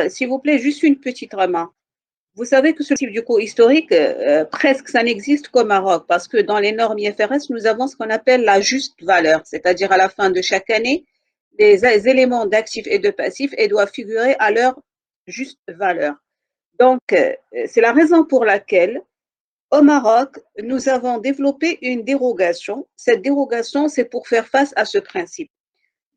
s'il vous plaît, juste une petite remarque. Vous savez que ce type du coût historique, presque ça n'existe qu'au Maroc, parce que dans les normes IFRS, nous avons ce qu'on appelle la juste valeur, c'est-à-dire à la fin de chaque année, les éléments d'actifs et de passifs et doivent figurer à leur juste valeur. Donc, c'est la raison pour laquelle, au Maroc, nous avons développé une dérogation. Cette dérogation, c'est pour faire face à ce principe.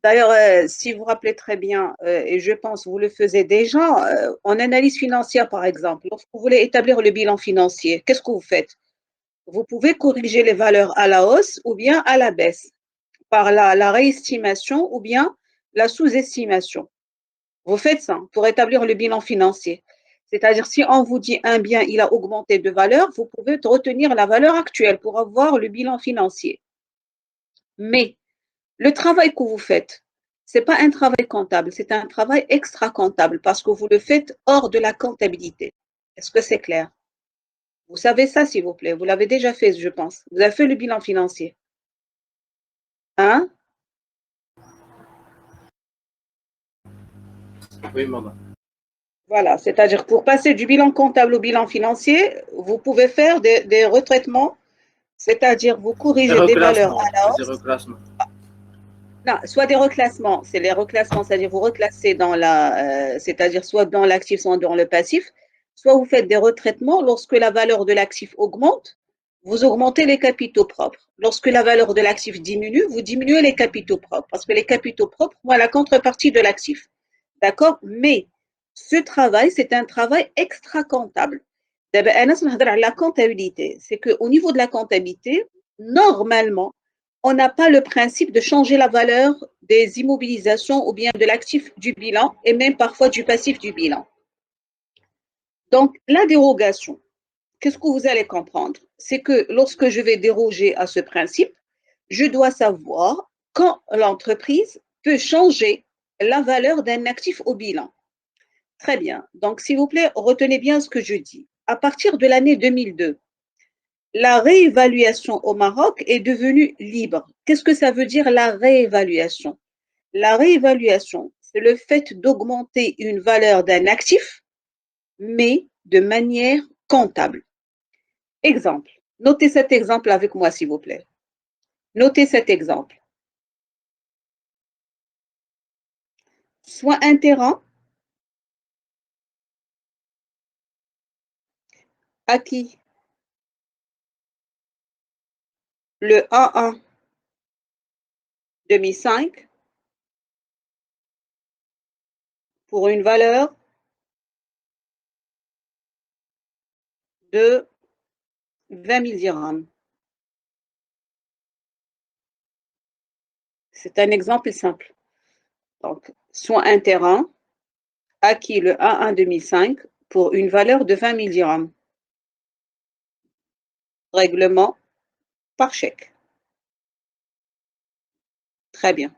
D'ailleurs, si vous vous rappelez très bien, et je pense que vous le faisiez déjà, en analyse financière, par exemple, lorsque vous voulez établir le bilan financier, qu'est-ce que vous faites? Vous pouvez corriger les valeurs à la hausse ou bien à la baisse par la réestimation ou bien la sous-estimation. Vous faites ça pour établir le bilan financier. C'est-à-dire, si on vous dit un bien, il a augmenté de valeur, vous pouvez retenir la valeur actuelle pour avoir le bilan financier. Mais le travail que vous faites, ce n'est pas un travail comptable, c'est un travail extra-comptable parce que vous le faites hors de la comptabilité. Est-ce que c'est clair? Vous savez ça, s'il vous plaît. Vous l'avez déjà fait, je pense. Vous avez fait le bilan financier. Hein? Oui, madame. Voilà, c'est-à-dire pour passer du bilan comptable au bilan financier, vous pouvez faire des retraitements, c'est-à-dire vous Des corrigez des valeurs reclassements. à la Des hausse. reclassements. Non, soit des reclassements, c'est les reclassements, c'est-à-dire vous reclassez dans c'est-à-dire soit dans l'actif, soit dans le passif, soit vous faites des retraitements lorsque la valeur de l'actif augmente, vous augmentez les capitaux propres. Lorsque la valeur de l'actif diminue, vous diminuez les capitaux propres, parce que les capitaux propres, sont la contrepartie de l'actif. D'accord? Mais ce travail, c'est un travail extra-comptable. La comptabilité, c'est qu'au niveau de la comptabilité, normalement, on n'a pas le principe de changer la valeur des immobilisations ou bien de l'actif du bilan et même parfois du passif du bilan. Donc, la dérogation, qu'est-ce que vous allez comprendre? C'est que lorsque je vais déroger à ce principe, je dois savoir quand l'entreprise peut changer la valeur d'un actif au bilan. Très bien. Donc, s'il vous plaît, retenez bien ce que je dis. À partir de l'année 2002, la réévaluation au Maroc est devenue libre. Qu'est-ce que ça veut dire la réévaluation? La réévaluation, c'est le fait d'augmenter une valeur d'un actif, mais de manière comptable. Exemple. Notez cet exemple avec moi, s'il vous plaît. Notez cet exemple. Soit un terrain acquis le A1 2005 pour une valeur de 20 000 dirhams. C'est un exemple simple. Donc, soit un terrain acquis le A1 2005 pour une valeur de 20 000 dirhams. Règlement par chèque. Très bien.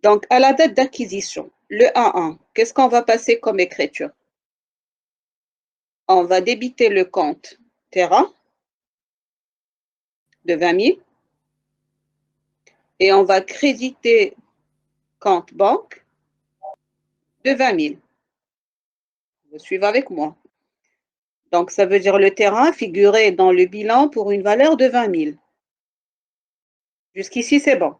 Donc, à la date d'acquisition, le A1, qu'est-ce qu'on va passer comme écriture? On va débiter le compte terrain de 20 000 et on va créditer compte banque de 20 000. Vous suivez avec moi. Donc, ça veut dire le terrain figuré dans le bilan pour une valeur de 20 000. Jusqu'ici, c'est bon.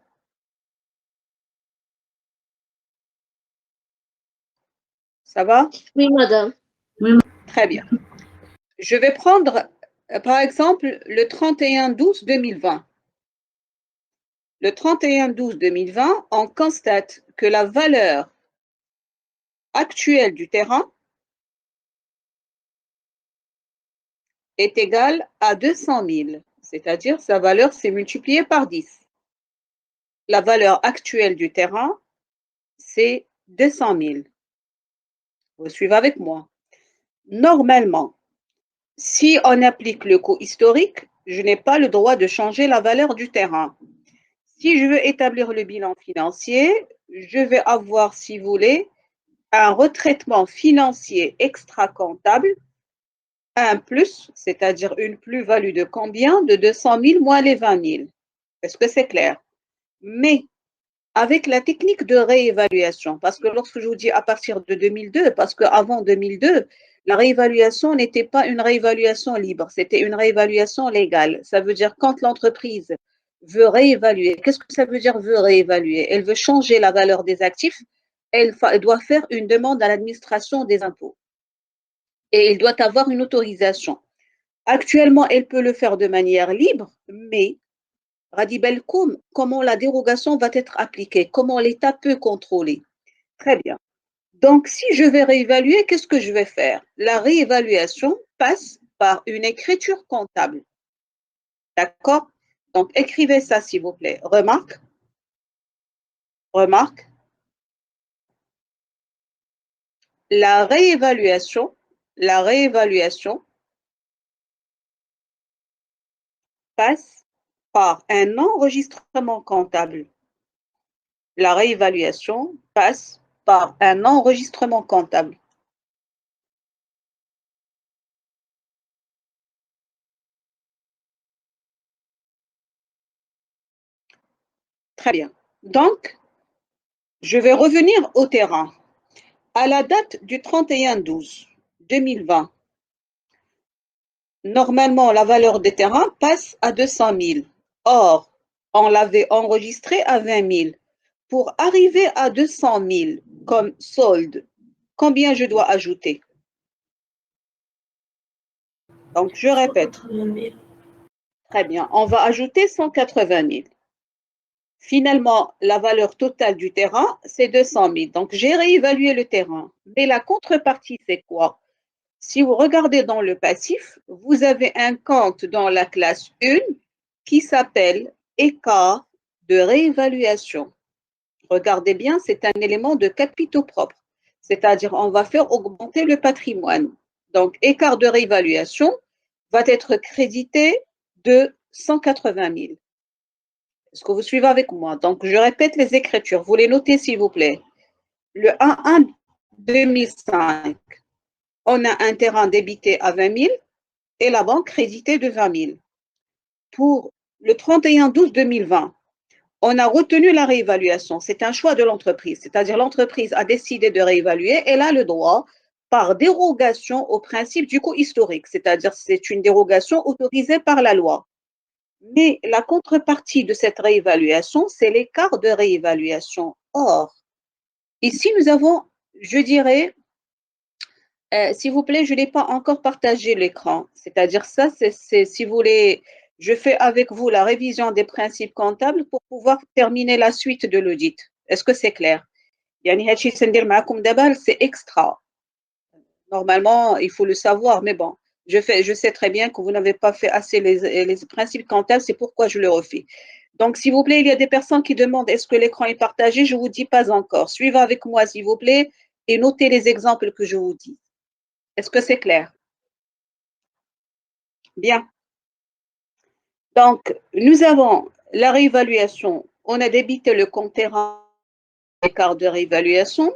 Ça va? Oui, madame. Très bien. Je vais prendre, par exemple, le 31/12/2020. Le 31/12/2020, on constate que la valeur actuelle du terrain est égale à 200 000, c'est-à-dire sa valeur s'est multipliée par 10. La valeur actuelle du terrain, c'est 200 000. Vous suivez avec moi. Normalement, si on applique le coût historique, je n'ai pas le droit de changer la valeur du terrain. Si je veux établir le bilan financier, je vais avoir, si vous voulez, un retraitement financier extra-comptable, un plus, c'est-à-dire une plus-value de combien? De 200 000 moins les 20 000. Est-ce que c'est clair? Mais avec la technique de réévaluation. Parce que lorsque je vous dis à partir de 2002, parce qu'avant 2002, la réévaluation n'était pas une réévaluation libre, c'était une réévaluation légale. Ça veut dire quand l'entreprise veut réévaluer, qu'est-ce que ça veut dire veut réévaluer? Elle veut changer la valeur des actifs, elle doit faire une demande à l'administration des impôts et elle doit avoir une autorisation. Actuellement, elle peut le faire de manière libre, mais Radi Belkoum, comment la dérogation va être appliquée, comment l'État peut contrôler. Très bien. Donc, si je vais réévaluer, qu'est-ce que je vais faire? La réévaluation passe par une écriture comptable. D'accord? Donc, écrivez ça, s'il vous plaît. Remarque, remarque. La réévaluation passe par un enregistrement comptable. La réévaluation passe par un enregistrement comptable. Très bien. Donc, je vais revenir au terrain. À la date du 31/12/2020, normalement, la valeur des terrains passe à 200 000. Or, on l'avait enregistré à 20 000. Pour arriver à 200 000 comme solde, combien je dois ajouter? Donc, je répète. 180 000. Très bien. On va ajouter 180 000. Finalement, la valeur totale du terrain, c'est 200 000. Donc, j'ai réévalué le terrain. Mais la contrepartie, c'est quoi? Si vous regardez dans le passif, vous avez un compte dans la classe 1 qui s'appelle écart de réévaluation. Regardez bien, c'est un élément de capitaux propres. C'est-à-dire, on va faire augmenter le patrimoine. Donc, écart de réévaluation va être crédité de 180 000. Est-ce que vous suivez avec moi? Donc, je répète les écritures. Vous les notez, s'il vous plaît. Le 1/1/2005, on a un terrain débité à 20 000 et la banque créditée de 20 000. Pour le 31/12/2020, on a retenu la réévaluation. C'est un choix de l'entreprise. C'est-à-dire l'entreprise a décidé de réévaluer. Elle a le droit, par dérogation au principe du coût historique. C'est-à-dire c'est une dérogation autorisée par la loi. Mais la contrepartie de cette réévaluation, c'est l'écart de réévaluation. Or, ici, nous avons, je dirais, s'il vous plaît, je n'ai pas encore partagé l'écran. C'est-à-dire ça, si vous voulez, je fais avec vous la révision des principes comptables pour pouvoir terminer la suite de l'audit. Est-ce que c'est clair? يعني هادشي تندير معاكم دابا, c'est extra. Normalement, il faut le savoir, mais bon, je sais très bien que vous n'avez pas fait assez les principes comptables, c'est pourquoi je le refais. Donc, s'il vous plaît, il y a des personnes qui demandent est-ce que l'écran est partagé? Je vous dis pas encore. Suivez avec moi, s'il vous plaît, et notez les exemples que je vous dis. Est-ce que c'est clair? Bien. Donc, nous avons la réévaluation. On a débité le compte terrain écart de réévaluation.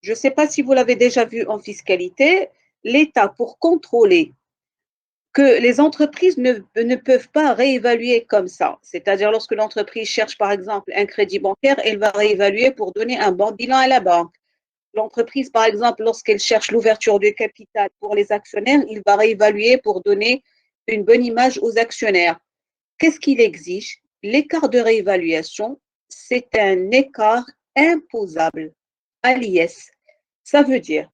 Je ne sais pas si vous l'avez déjà vu en fiscalité. L'État, pour contrôler que les entreprises ne peuvent pas réévaluer comme ça. C'est-à-dire lorsque l'entreprise cherche par exemple un crédit bancaire, elle va réévaluer pour donner un bon bilan à la banque. L'entreprise, par exemple, lorsqu'elle cherche l'ouverture de capital pour les actionnaires, il va réévaluer pour donner une bonne image aux actionnaires. Qu'est-ce qu'il exige? L'écart de réévaluation, c'est un écart imposable à l'IS. Ça veut dire,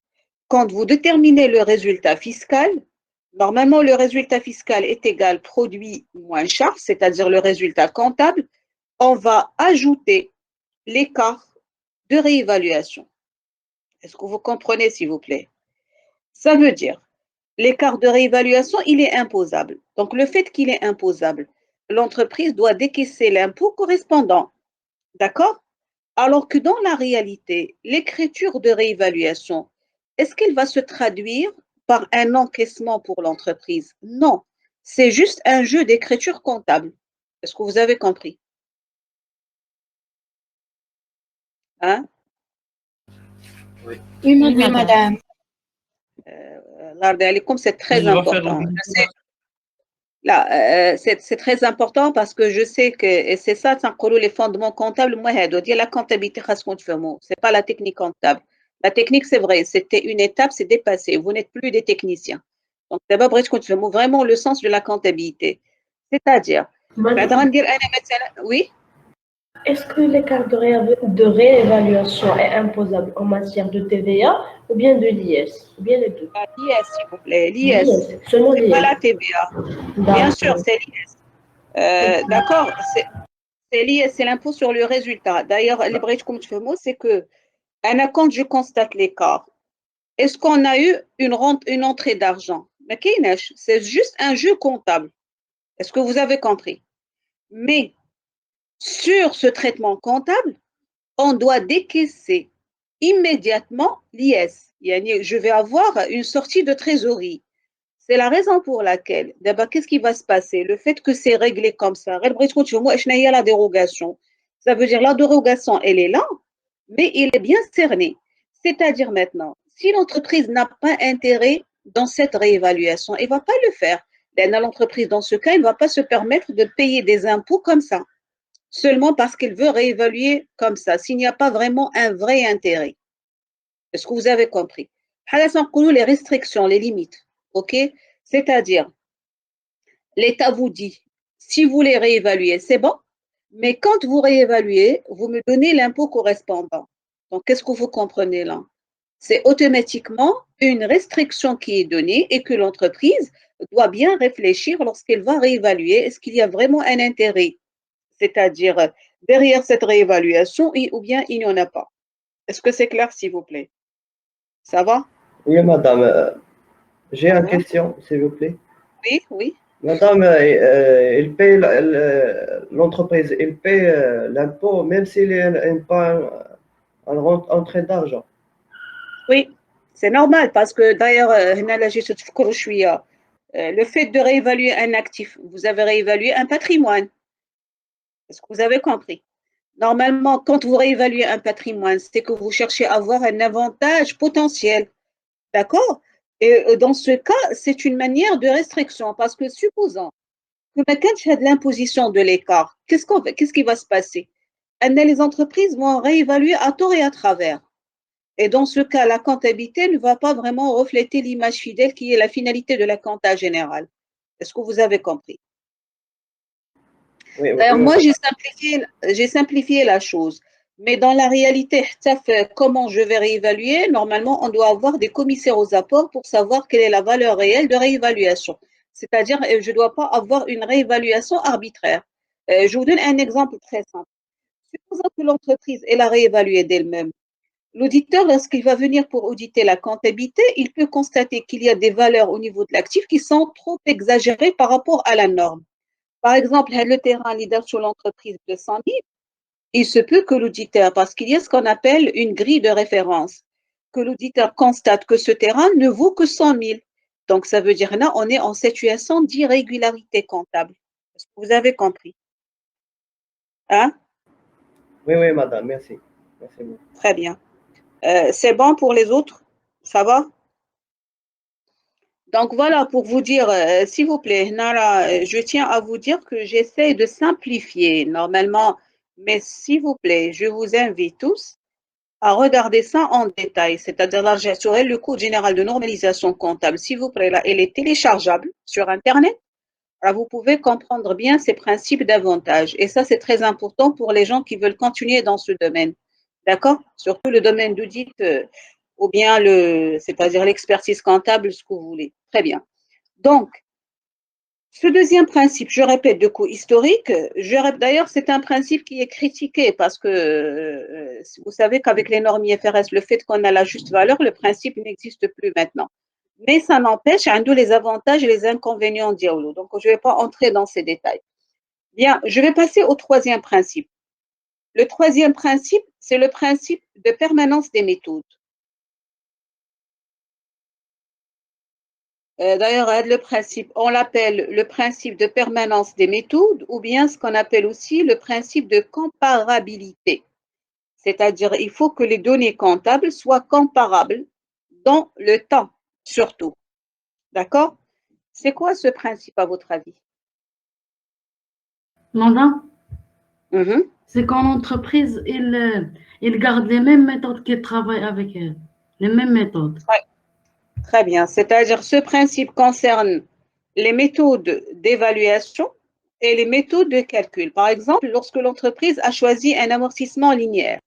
quand vous déterminez le résultat fiscal, normalement le résultat fiscal est égal produit moins charge, c'est-à-dire le résultat comptable, on va ajouter l'écart de réévaluation. Est-ce que vous comprenez, s'il vous plaît? Ça veut dire, l'écart de réévaluation, il est imposable. Donc, le fait qu'il est imposable, l'entreprise doit décaisser l'impôt correspondant. D'accord? Alors que dans la réalité, l'écriture de réévaluation, est-ce qu'elle va se traduire par un encaissement pour l'entreprise? Non, c'est juste un jeu d'écriture comptable. Est-ce que vous avez compris? Hein? Oui, oui, madame. C'est très Je dois faire important. le Je sais, Là, c'est très important parce que je sais que et c'est ça, les fondements comptables, moi, dire la comptabilité, c'est pas la technique comptable. La technique, c'est vrai, c'était une étape, c'est dépassé. Vous n'êtes plus des techniciens. Donc, d'abord, vraiment le sens de la comptabilité. C'est-à-dire, Madame, oui, est-ce que l'écart de réévaluation est imposable en matière de TVA ou bien de l'IS, ou bien les deux? l'IS, s'il vous plaît, l'IS. L'IS, seulement C'est pas l'IS. la TVA. Bien sûr, D'accord. c'est l'IS. D'accord, c'est l'IS, c'est l'impôt sur le résultat. D'ailleurs, les brèches comme tu fais, c'est que quand je constate l'écart, est-ce qu'on a eu une entrée d'argent? Mais c'est juste un jeu comptable. Est-ce que vous avez compris? Mais sur ce traitement comptable, on doit décaisser immédiatement l'IS. Je vais avoir une sortie de trésorerie. C'est la raison pour laquelle, d'abord, qu'est-ce qui va se passer? Le fait que c'est réglé comme ça, la dérogation. Ça veut dire la dérogation, elle est là, mais il est bien cerné. C'est-à-dire maintenant, si l'entreprise n'a pas intérêt dans cette réévaluation, elle ne va pas le faire. L'entreprise, dans ce cas, elle ne va pas se permettre de payer des impôts comme ça, seulement parce qu'elle veut réévaluer comme ça, s'il n'y a pas vraiment un vrai intérêt. Est-ce que vous avez compris? Les restrictions, les limites, ok? C'est-à-dire, l'État vous dit, si vous les réévaluez, c'est bon, mais quand vous réévaluez, vous me donnez l'impôt correspondant. Donc, qu'est-ce que vous comprenez là? C'est automatiquement une restriction qui est donnée et que l'entreprise doit bien réfléchir lorsqu'elle va réévaluer. Est-ce qu'il y a vraiment un intérêt? C'est-à-dire, derrière cette réévaluation, ou bien il n'y en a pas. Est-ce que c'est clair, s'il vous plaît? Ça va? Oui, madame, j'ai une Mhm. question, s'il vous plaît. Oui, oui. Madame, il paye l'entreprise, il paye l'impôt même s'il n'est pas entrée d'argent. Oui, c'est normal parce que d'ailleurs, le fait de réévaluer un actif, vous avez réévalué un patrimoine. Est-ce que vous avez compris? Normalement, quand vous réévaluez un patrimoine, c'est que vous cherchez à avoir un avantage potentiel. D'accord? Et dans ce cas, c'est une manière de restriction parce que supposons que quand il y a de l'imposition de l'écart, qu'est-ce qui va se passer? Les entreprises vont réévaluer à tort et à travers. Et dans ce cas, la comptabilité ne va pas vraiment refléter l'image fidèle qui est la finalité de la compta générale. Est-ce que vous avez compris? Oui, oui, D'ailleurs, oui, moi, madame. j'ai simplifié la chose. Mais dans la réalité, comment je vais réévaluer? Normalement, on doit avoir des commissaires aux apports pour savoir quelle est la valeur réelle de réévaluation. C'est-à-dire, je ne dois pas avoir une réévaluation arbitraire. Je vous donne un exemple très simple. Supposons que l'entreprise, elle a réévalué d'elle-même. L'auditeur, lorsqu'il va venir pour auditer la comptabilité, il peut constater qu'il y a des valeurs au niveau de l'actif qui sont trop exagérées par rapport à la norme. Par exemple, le terrain leader sur l'entreprise de 100 000, il se peut que l'auditeur, parce qu'il y a ce qu'on appelle une grille de référence, que l'auditeur constate que ce terrain ne vaut que 100 000. Donc, ça veut dire là, on est en situation d'irrégularité comptable. Est-ce que vous avez compris? Hein? Oui, oui, madame, merci. Merci beaucoup. Très bien. C'est bon pour les autres? Ça va? Donc voilà, pour vous dire, s'il vous plaît, Nara, je tiens à vous dire que j'essaie de simplifier normalement, mais s'il vous plaît, je vous invite tous à regarder ça en détail, c'est-à-dire là, j'assurerai le cours général de normalisation comptable. S'il vous plaît, là, elle est téléchargeable sur Internet. Alors, vous pouvez comprendre bien ces principes d'avantage. Et ça, c'est très important pour les gens qui veulent continuer dans ce domaine. D'accord? Surtout le domaine d'audit ou bien c'est-à-dire l'expertise comptable, ce que vous voulez. Très bien. Donc, ce deuxième principe, je répète, de coût historique, d'ailleurs, c'est un principe qui est critiqué parce que vous savez qu'avec les normes IFRS, le fait qu'on a la juste valeur, le principe n'existe plus maintenant. Mais ça n'empêche, un de les avantages et les inconvénients d'IAOLO. Donc, je ne vais pas entrer dans ces détails. Bien, je vais passer au troisième principe. Le troisième principe, c'est le principe de permanence des méthodes. D'ailleurs, on l'appelle le principe de permanence des méthodes ou bien ce qu'on appelle aussi le principe de comparabilité. C'est-à-dire, il faut que les données comptables soient comparables dans le temps, surtout. D'accord? C'est quoi ce principe à votre avis? Madame, Mhm. c'est qu'en entreprise, ils gardent les mêmes méthodes qu'ils travaillent avec elles. Les mêmes méthodes. Très, très bien. C'est-à-dire, ce principe concerne les méthodes d'évaluation et les méthodes de calcul. Par exemple, lorsque l'entreprise a choisi un amortissement linéaire,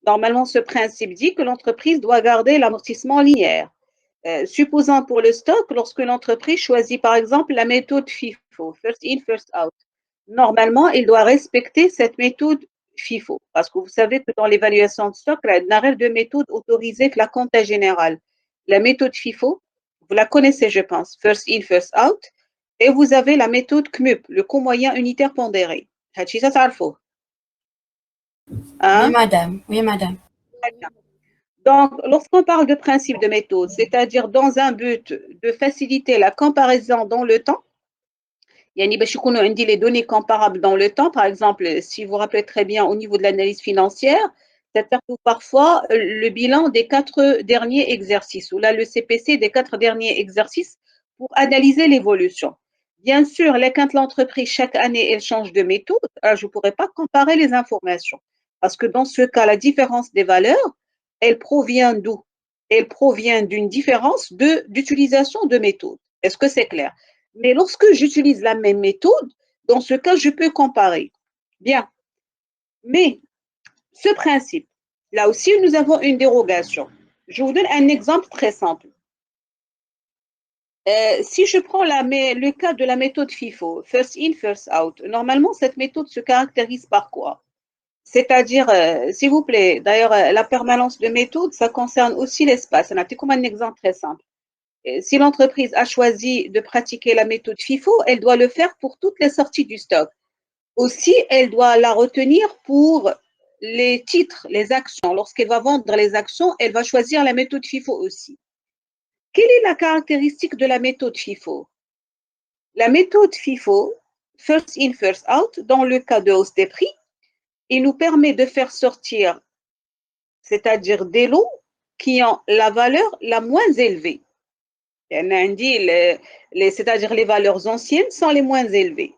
normalement, ce principe dit que l'entreprise doit garder l'amortissement linéaire. Supposons pour le stock, lorsque l'entreprise choisit par exemple la méthode FIFO, First In, First Out, normalement, il doit respecter cette méthode FIFO, parce que vous savez que dans l'évaluation de stock, il y a deux méthodes autorisées que la compta générale. La méthode FIFO, vous la connaissez, je pense, First In, First Out, et vous avez la méthode CMUP, le coût moyen unitaire pondéré. Ça, ça Oui, hein? madame. Oui, madame. Très bien. Donc, lorsqu'on parle de principe de méthode, c'est-à-dire dans un but de faciliter la comparaison dans le temps, yani باش يكونوا عندي les données comparables dans le temps, par exemple, si vous vous rappelez très bien au niveau de l'analyse financière, c'est-à-dire que parfois le bilan des 4 derniers exercices, ou là le CPC des 4 derniers exercices pour analyser l'évolution. Bien sûr, quand l'entreprise, chaque année, elle change de méthode, je ne pourrais pas comparer les informations. Parce que dans ce cas, la différence des valeurs, elle provient d'où? Elle provient d'une différence d'utilisation de méthode. Est-ce que c'est clair? Mais lorsque j'utilise la même méthode, dans ce cas, je peux comparer. Bien. Mais ce principe, là aussi, nous avons une dérogation. Je vous donne un exemple très simple. Si je prends le cas de la méthode FIFO, First In, First Out, normalement, cette méthode se caractérise par quoi? C'est-à-dire, s'il vous plaît, d'ailleurs, la permanence de méthode, ça concerne aussi l'espace. On a comme un exemple très simple. Si l'entreprise a choisi de pratiquer la méthode FIFO, elle doit le faire pour toutes les sorties du stock. Aussi, elle doit la retenir pour les titres, les actions. Lorsqu'elle va vendre les actions, elle va choisir la méthode FIFO aussi. Quelle est la caractéristique de la méthode FIFO? La méthode FIFO, First In, First Out, dans le cas de hausse des prix, il nous permet de faire sortir, c'est-à-dire des lots qui ont la valeur la moins élevée. C'est-à-dire les valeurs anciennes sont les moins élevées.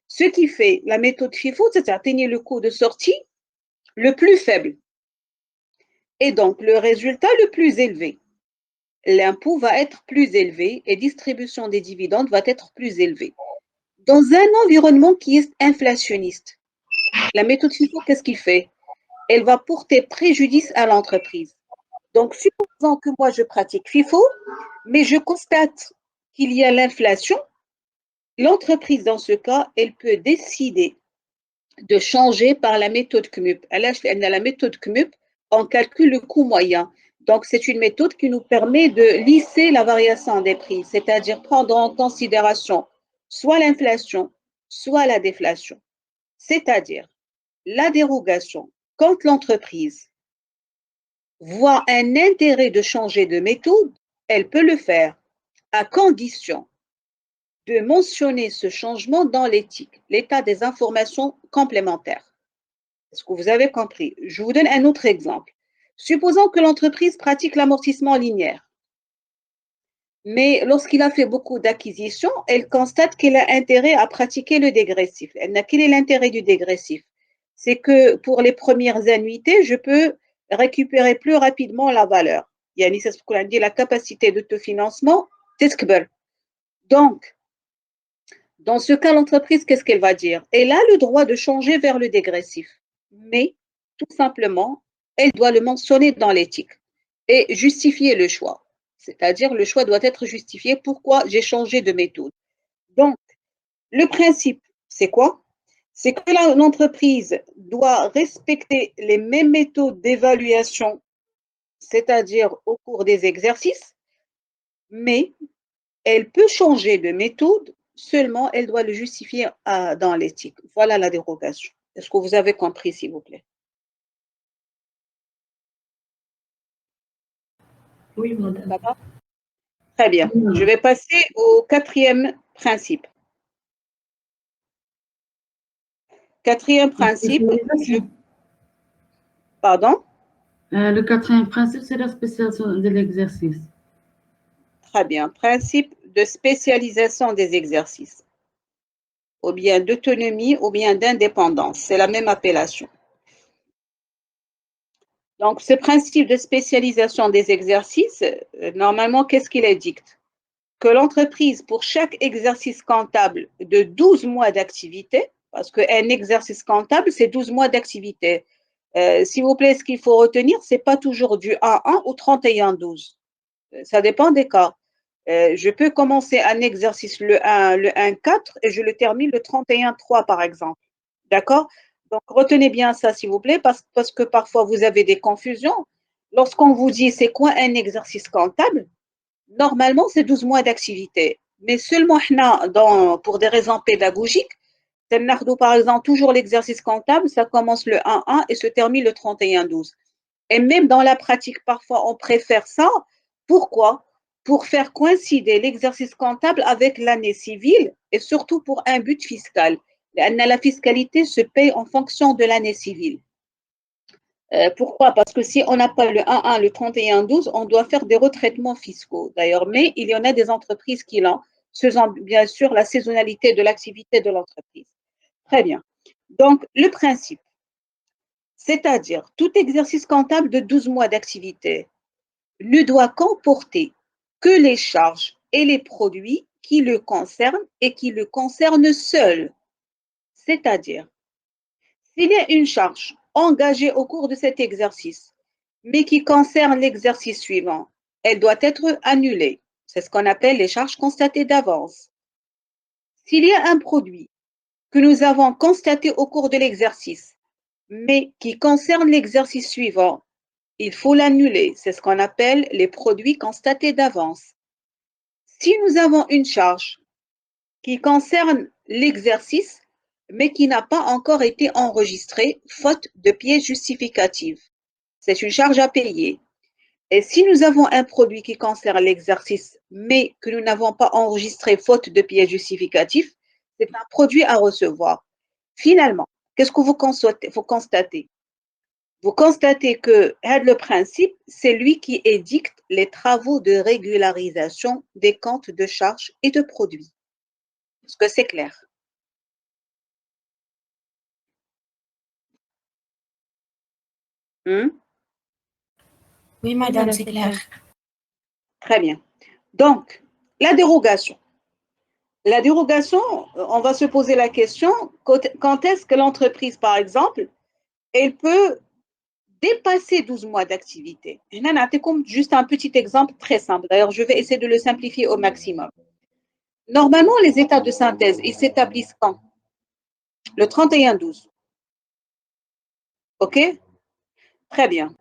Ce qui fait la méthode FIFO, c'est atteindre le coût de sortie le plus faible et donc le résultat le plus élevé. L'impôt va être plus élevé et distribution des dividendes va être plus élevée. Dans un environnement qui est inflationniste, la méthode FIFO, qu'est-ce qu'il fait? Elle va porter préjudice à l'entreprise. Donc, supposons que moi je pratique FIFO, mais je constate qu'il y a l'inflation. L'entreprise, dans ce cas, elle peut décider de changer par la méthode CMUP. La méthode CMUP, on calcule le coût moyen. Donc, c'est une méthode qui nous permet de lisser la variation des prix, c'est-à-dire prendre en considération soit l'inflation, soit la déflation. C'est-à-dire la dérogation. Quand l'entreprise voit un intérêt de changer de méthode, elle peut le faire à condition de mentionner ce changement dans l'éthique, l'état des informations complémentaires. Est-ce que vous avez compris? Je vous donne un autre exemple. Supposons que l'entreprise pratique l'amortissement linéaire, mais lorsqu'il a fait beaucoup d'acquisitions, elle constate qu'il a intérêt à pratiquer le dégressif. Quel est l'intérêt du dégressif? C'est que pour les premières annuités, je peux récupérer plus rapidement la valeur. C'est ce qu'on dit, la capacité d'autofinancement, donc, dans ce cas, l'entreprise, qu'est-ce qu'elle va dire? Elle a le droit de changer vers le dégressif, mais tout simplement, elle doit le mentionner dans l'éthique et justifier le choix. C'est-à-dire, le choix doit être justifié. Pourquoi j'ai changé de méthode? Donc, le principe, c'est quoi? C'est que l'entreprise doit respecter les mêmes méthodes d'évaluation, c'est-à-dire au cours des exercices, mais elle peut changer de méthode, seulement elle doit le justifier dans l'éthique. Voilà la dérogation. Est-ce que vous avez compris, s'il vous plaît? Oui, madame. Ça va? Très bien. Je vais passer au quatrième principe. Quatrième principe, pardon? Le quatrième principe, c'est la spécialisation de l'exercice. Très bien. Principe de spécialisation des exercices. ou bien d'autonomie, ou bien d'indépendance. C'est la même appellation. Donc, ce principe de spécialisation des exercices, normalement, qu'est-ce qu'il édicte? Que l'entreprise, pour chaque exercice comptable de 12 mois d'activité, parce qu'un exercice comptable, c'est 12 mois d'activité. S'il vous plaît, ce qu'il faut retenir, ce n'est pas toujours du 1-1 ou 31-12. Ça dépend des cas. Je peux commencer un exercice le 1-4 et je le termine le 31-3, par exemple. D'accord? Donc, retenez bien ça, s'il vous plaît, parce que parfois, vous avez des confusions. Lorsqu'on vous dit c'est quoi un exercice comptable, normalement, c'est 12 mois d'activité. Mais seulement pour des raisons pédagogiques, par exemple, toujours l'exercice comptable, ça commence le 1-1 et se termine le 31-12. Et même dans la pratique, parfois, on préfère ça. Pourquoi? Pour faire coïncider l'exercice comptable avec l'année civile et surtout pour un but fiscal. La fiscalité se paye en fonction de l'année civile. Pourquoi? Parce que si on n'a pas le 1-1, le 31-12, on doit faire des retraitements fiscaux d'ailleurs, mais il y en a des entreprises qui l'ont, faisant bien sûr la saisonnalité de l'activité de l'entreprise. Très bien. Donc, le principe, c'est-à-dire tout exercice comptable de 12 mois d'activité ne doit comporter que les charges et les produits qui le concernent et qui le concernent seul. C'est-à-dire, s'il y a une charge engagée au cours de cet exercice, mais qui concerne l'exercice suivant, elle doit être annulée. C'est ce qu'on appelle les charges constatées d'avance. S'il y a un produit que nous avons constaté au cours de l'exercice, mais qui concerne l'exercice suivant, il faut l'annuler. C'est ce qu'on appelle les produits constatés d'avance. Si nous avons une charge qui concerne l'exercice, mais qui n'a pas encore été enregistrée, faute de pièce justificative, c'est une charge à payer. Et si nous avons un produit qui concerne l'exercice, mais que nous n'avons pas enregistré faute de pièce justificative, c'est un produit à recevoir. Finalement, qu'est-ce que vous constatez? Vous constatez que le principe, c'est lui qui édicte les travaux de régularisation des comptes de charges et de produits. Est-ce que c'est clair? Oui, madame, c'est clair. Très bien. Donc, la dérogation. La dérogation, on va se poser la question, quand est-ce que l'entreprise, par exemple, elle peut dépasser 12 mois d'activité? Juste un petit exemple très simple. D'ailleurs, je vais essayer de le simplifier au maximum. Normalement, les états de synthèse, ils s'établissent quand? Le 31-12. OK? Très bien.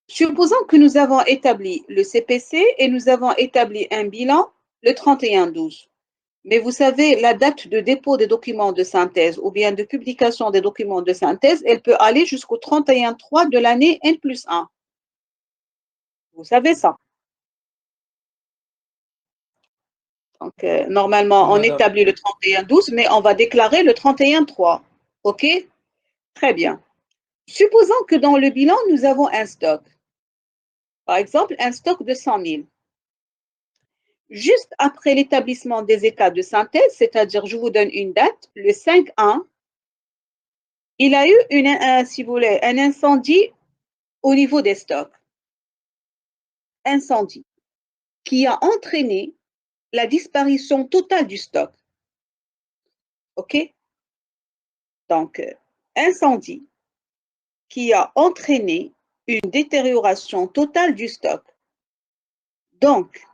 Supposons que nous avons établi le CPC et nous avons établi un bilan le 31-12. Mais vous savez, la date de dépôt des documents de synthèse ou bien de publication des documents de synthèse, elle peut aller jusqu'au 31-3 de l'année N+1. Vous savez ça. Donc, normalement, on établit le 31-12, mais on va déclarer le 31-3. OK? Très bien. Supposons que dans le bilan, nous avons un stock. Par exemple, un stock de 100 000. Juste après l'établissement des états de synthèse, c'est-à-dire, je vous donne une date, le 5-1, il a eu, si vous voulez, un incendie au niveau des stocks. Incendie qui a entraîné la disparition totale du stock. OK? Donc, incendie qui a entraîné une détérioration totale du stock. Donc,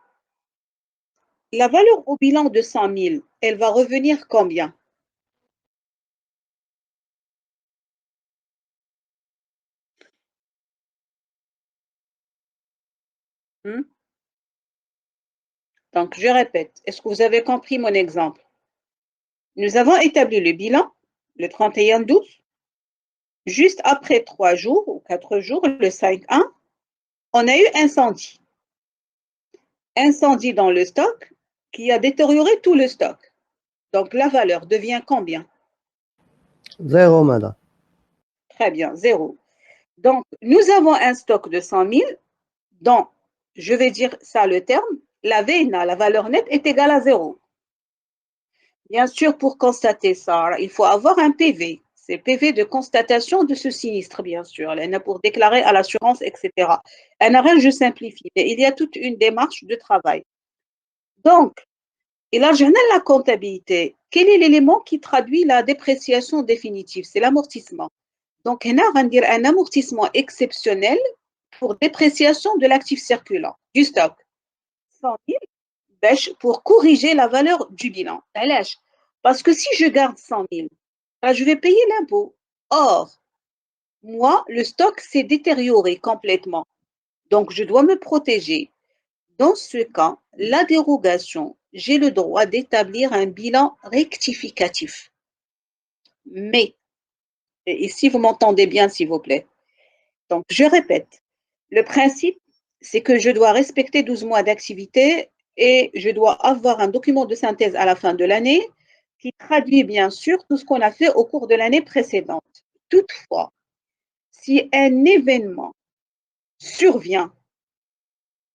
la valeur au bilan de 100 000, elle va revenir combien? Donc, je répète, est-ce que vous avez compris mon exemple? Nous avons établi le bilan le 31-12. Juste après 3 jours ou 4 jours, le 5-1, on a eu incendie. Incendie dans le stock qui a détérioré tout le stock. Donc, la valeur devient combien? 0, madame. Très bien, 0. Donc, nous avons un stock de 100 000 dont, je vais dire ça le terme, la VNA, la valeur nette, est égale à 0. Bien sûr, pour constater ça, il faut avoir un PV. C'est le PV de constatation de ce sinistre, bien sûr. Elle a pour déclarer à l'assurance, etc. Un arrêt, je simplifie, mais il y a toute une démarche de travail. Donc, et là, je la comptabilité. Quel est l'élément qui traduit la dépréciation définitive? C'est l'amortissement. Donc, on va dire un amortissement exceptionnel pour dépréciation de l'actif circulant, du stock. 100 000 pour corriger la valeur du bilan. Parce que si je garde 100 000, je vais payer l'impôt. Or, moi, le stock s'est détérioré complètement. Donc, je dois me protéger. Dans ce cas, la dérogation, j'ai le droit d'établir un bilan rectificatif. Mais, et si vous m'entendez bien, s'il vous plaît, donc je répète, le principe, c'est que je dois respecter 12 mois d'activité et je dois avoir un document de synthèse à la fin de l'année qui traduit bien sûr tout ce qu'on a fait au cours de l'année précédente. Toutefois, si un événement survient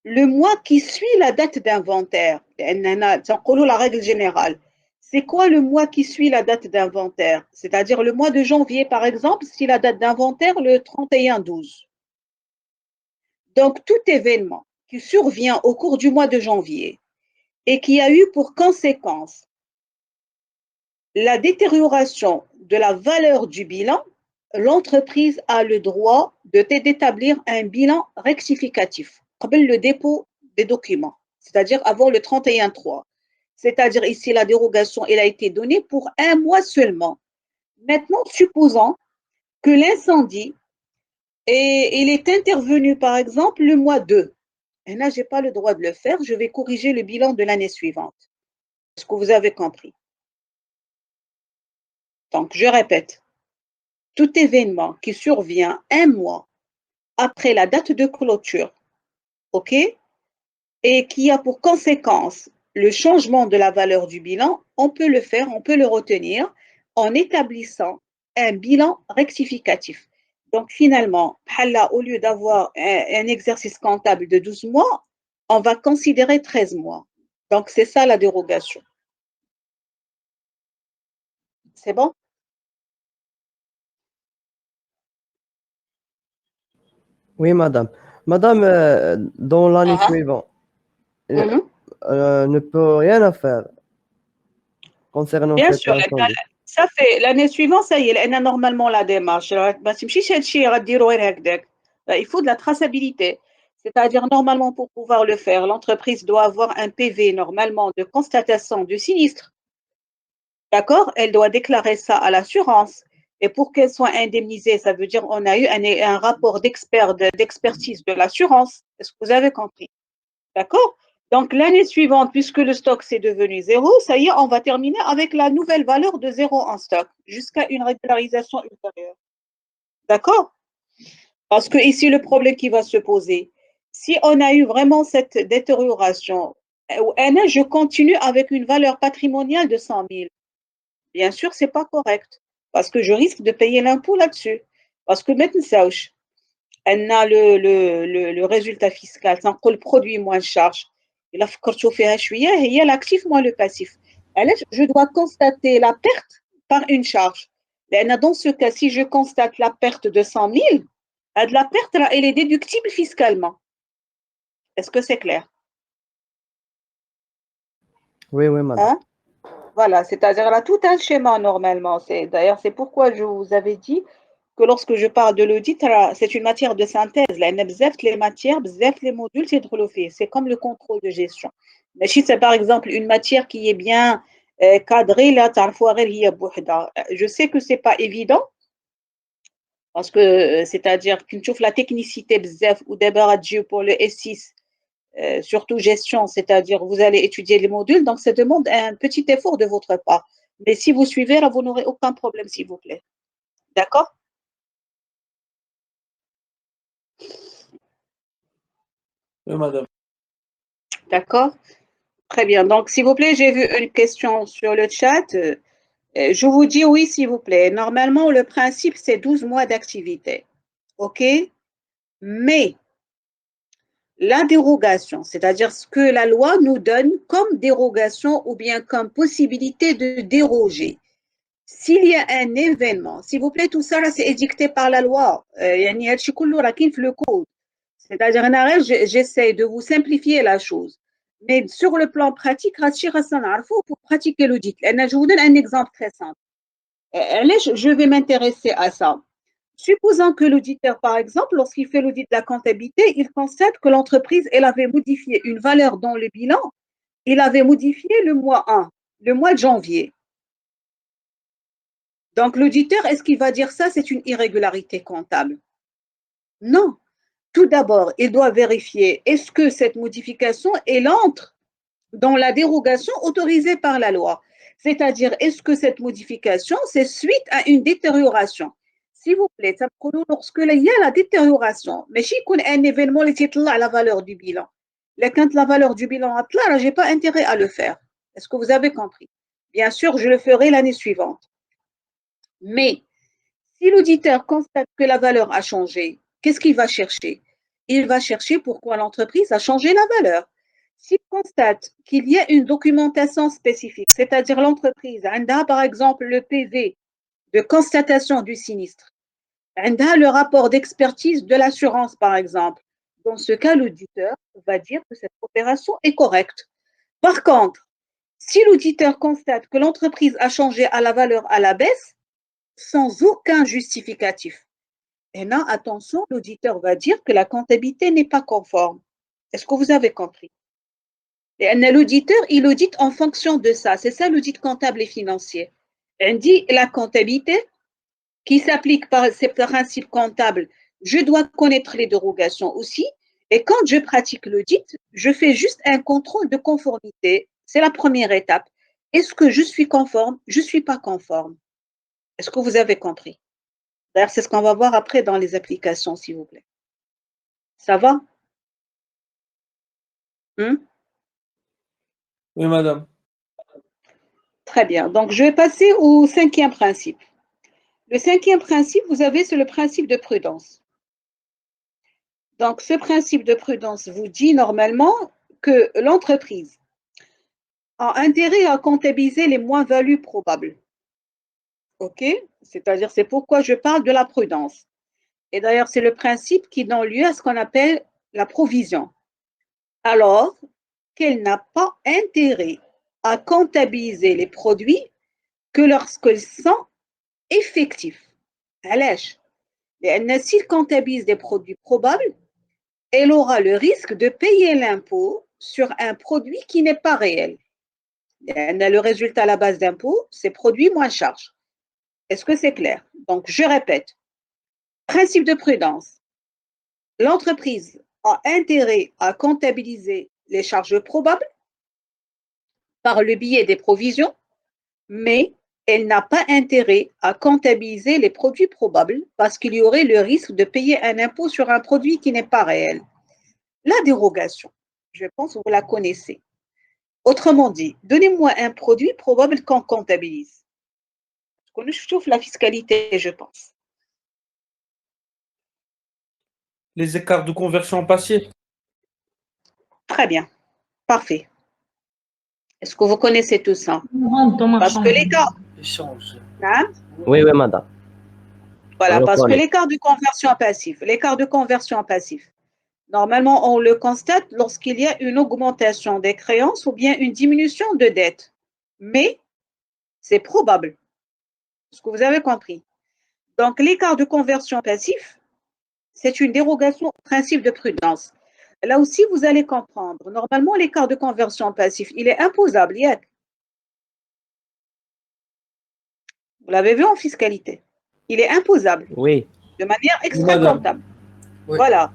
le mois qui suit la date d'inventaire, la règle générale, c'est quoi le mois qui suit la date d'inventaire? C'est-à-dire le mois de janvier, par exemple, si la date d'inventaire, le 31-12. Donc, tout événement qui survient au cours du mois de janvier et qui a eu pour conséquence la détérioration de la valeur du bilan, l'entreprise a le droit d'établir un bilan rectificatif, comme le dépôt des documents, c'est-à-dire avant le 31-3. C'est-à-dire ici, la dérogation elle a été donnée pour un mois seulement. Maintenant, supposons que l'incendie il est intervenu, par exemple, le mois 2. Et là, je n'ai pas le droit de le faire, je vais corriger le bilan de l'année suivante. Est-ce que vous avez compris? Donc, je répète, tout événement qui survient un mois après la date de clôture, OK, et qui a pour conséquence le changement de la valeur du bilan, on peut le faire, on peut le retenir en établissant un bilan rectificatif. Donc finalement, au lieu d'avoir un exercice comptable de 12 mois, on va considérer 13 mois. Donc c'est ça la dérogation. C'est bon? Oui, madame. Madame, dans l'année suivante, Mhm. ne peut rien faire concernant Bien cet sûr, incendie. ça fait l'année suivante, ça y est, elle a normalement la démarche. Il faut de la traçabilité. C'est-à-dire, normalement, pour pouvoir le faire, l'entreprise doit avoir un PV, normalement, de constatation du sinistre. D'accord? Elle doit déclarer ça à l'assurance. Et pour qu'elle soit indemnisée, ça veut dire on a eu un rapport d'expertise de l'assurance. Est-ce que vous avez compris? D'accord? Donc, l'année suivante, puisque le stock c'est devenu zéro, ça y est, on va terminer avec la nouvelle valeur de zéro en stock jusqu'à une régularisation ultérieure. D'accord? Parce que ici, le problème qui va se poser, si on a eu vraiment cette détérioration, je continue avec une valeur patrimoniale de 100 000. Bien sûr, ce n'est pas correct parce que je risque de payer l'impôt là-dessus. Parce que maintenant, elle a le résultat fiscal, c'est le produit moins charge. Il a il y a l'actif moins le passif. Je dois constater la perte par une charge. Dans ce cas, si je constate la perte de 100 000, la perte, elle est déductible fiscalement. Est-ce que c'est clair? Oui, oui, madame. Hein? Voilà, c'est-à-dire là tout un schéma normalement. D'ailleurs, c'est pourquoi je vous avais dit que lorsque je parle de l'audit, c'est une matière de synthèse. Là, les matières, les modules, c'est comme le contrôle de gestion. Mais si c'est par exemple une matière qui est bien cadrée, là, je sais que c'est pas évident parce que c'est-à-dire qu'une chose la technicité ou d'abord pour le S6, surtout gestion, c'est-à-dire vous allez étudier les modules, donc ça demande un petit effort de votre part. Mais si vous suivez, là, vous n'aurez aucun problème, s'il vous plaît. D'accord? Oui, madame. D'accord? Très bien. Donc, s'il vous plaît, j'ai vu une question sur le chat. Je vous dis oui, s'il vous plaît. Normalement, le principe, c'est 12 mois d'activité. OK? Mais La dérogation, c'est-à-dire ce que la loi nous donne comme dérogation ou bien comme possibilité de déroger. S'il y a un événement, s'il vous plaît, tout ça, là, c'est édicté par la loi. يعني هادشي كله راه كاين في le code. C'est-à-dire, j'essaie de vous simplifier la chose. Mais sur le plan pratique, pour pratiquer l'audit. Je vous donne un exemple très simple. Je vais m'intéresser à ça. Supposons que l'auditeur, par exemple, lorsqu'il fait l'audit de la comptabilité, il constate que l'entreprise, elle avait modifié une valeur dans le bilan. Il avait modifié le mois 1, le mois de janvier. Donc, l'auditeur, est-ce qu'il va dire ça, c'est une irrégularité comptable? Non. Tout d'abord, il doit vérifier est-ce que cette modification, elle entre dans la dérogation autorisée par la loi. C'est-à-dire, est-ce que cette modification, c'est suite à une détérioration? S'il vous plaît, ça me lorsque il y a la détérioration, mais si il y a un événement qui est à la valeur du bilan, quand la valeur du bilan est là, je n'ai pas intérêt à le faire. Est-ce que vous avez compris? Bien sûr, je le ferai l'année suivante. Mais si l'auditeur constate que la valeur a changé, qu'est-ce qu'il va chercher? Il va chercher pourquoi l'entreprise a changé la valeur. S'il constate qu'il y a une documentation spécifique, c'est-à-dire l'entreprise a par exemple le PV de constatation du sinistre, a le rapport d'expertise de l'assurance par exemple, dans ce cas, l'auditeur va dire que cette opération est correcte. Par contre, si l'auditeur constate que l'entreprise a changé à la valeur à la baisse, sans aucun justificatif, et là, attention, l'auditeur va dire que la comptabilité n'est pas conforme. Est-ce que vous avez compris? Et l'auditeur, il audite en fonction de ça. C'est ça l'audit comptable et financier. On dit la comptabilité qui s'applique par ces principes comptables, je dois connaître les dérogations aussi. Et quand je pratique l'audit, je fais juste un contrôle de conformité. C'est la première étape. Est-ce que je suis conforme? Je ne suis pas conforme. Est-ce que vous avez compris? D'ailleurs, c'est ce qu'on va voir après dans les applications, s'il vous plaît. Ça va? Oui, madame. Très bien. Donc, je vais passer au cinquième principe. Le cinquième principe, vous avez, c'est le principe de prudence. Donc, ce principe de prudence vous dit normalement que l'entreprise a intérêt à comptabiliser les moins-values probables. OK? C'est-à-dire, c'est pourquoi je parle de la prudence. Et d'ailleurs, c'est le principe qui donne lieu à ce qu'on appelle la provision. Alors qu'elle n'a pas intérêt à comptabiliser les produits que lorsqu'ils sont effectifs. علاش؟ لأن s'il comptabilise des produits probables, elle aura le risque de payer l'impôt sur un produit qui n'est pas réel. Le résultat à la base d'impôt, c'est produit moins charge. Est-ce que c'est clair? Donc, je répète. Principe de prudence. L'entreprise a intérêt à comptabiliser les charges probables par le biais des provisions, mais elle n'a pas intérêt à comptabiliser les produits probables parce qu'il y aurait le risque de payer un impôt sur un produit qui n'est pas réel. La dérogation, je pense que vous la connaissez. Autrement dit, donnez-moi un produit probable qu'on comptabilise. Je chauffe la fiscalité, je pense. Les écarts de conversion passifs. Très bien, parfait. Est-ce que vous connaissez tout ça? On rentre dans ma Parce que chambre. l'écart... Échange. Hein? Oui, madame. Voilà, On le parce que connaît. l'écart de conversion passif, normalement, on le constate lorsqu'il y a une augmentation des créances ou bien une diminution de dette. Mais c'est probable. Est-ce que vous avez compris? Donc, l'écart de conversion passif, c'est une dérogation au principe de prudence. Là aussi, vous allez comprendre. Normalement, l'écart de conversion passif, il est imposable. Vous l'avez vu en fiscalité. Il est imposable Oui. de manière Madame. extra-comptable. Oui. Voilà.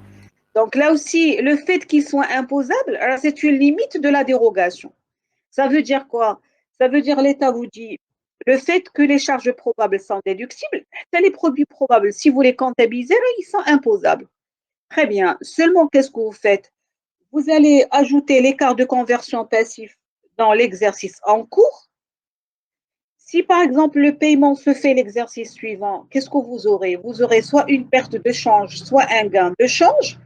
Donc là aussi, le fait qu'il soit imposable, c'est une limite de la dérogation. Ça veut dire quoi? Ça veut dire l'État vous dit, le fait que les charges probables sont déductibles, les produits probables, si vous les comptabilisez, ils sont imposables. Très bien. Seulement, qu'est-ce que vous faites? Vous allez ajouter l'écart de conversion passif dans l'exercice en cours. Si par exemple le paiement se fait l'exercice suivant, qu'est-ce que vous aurez? Vous aurez soit une perte de change, soit un gain de change.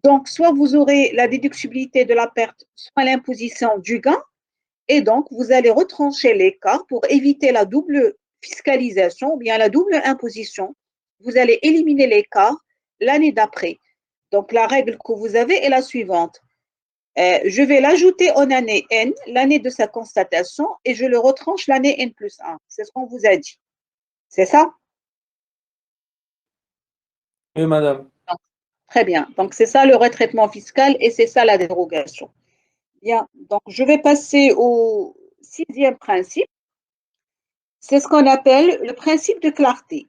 Donc, soit vous aurez la déductibilité de la perte, soit l'imposition du gain, et donc vous allez retrancher l'écart pour éviter la double fiscalisation ou bien la double imposition. Vous allez éliminer l'écart l'année d'après. Donc, la règle que vous avez est la suivante. Je vais l'ajouter en année N, l'année de sa constatation, et je le retranche l'année N plus 1. C'est ce qu'on vous a dit. C'est ça? Oui, madame. Donc, très bien. Donc, c'est ça le retraitement fiscal et c'est ça la dérogation. Bien. Donc, je vais passer au 6e principe. C'est ce qu'on appelle le principe de clarté.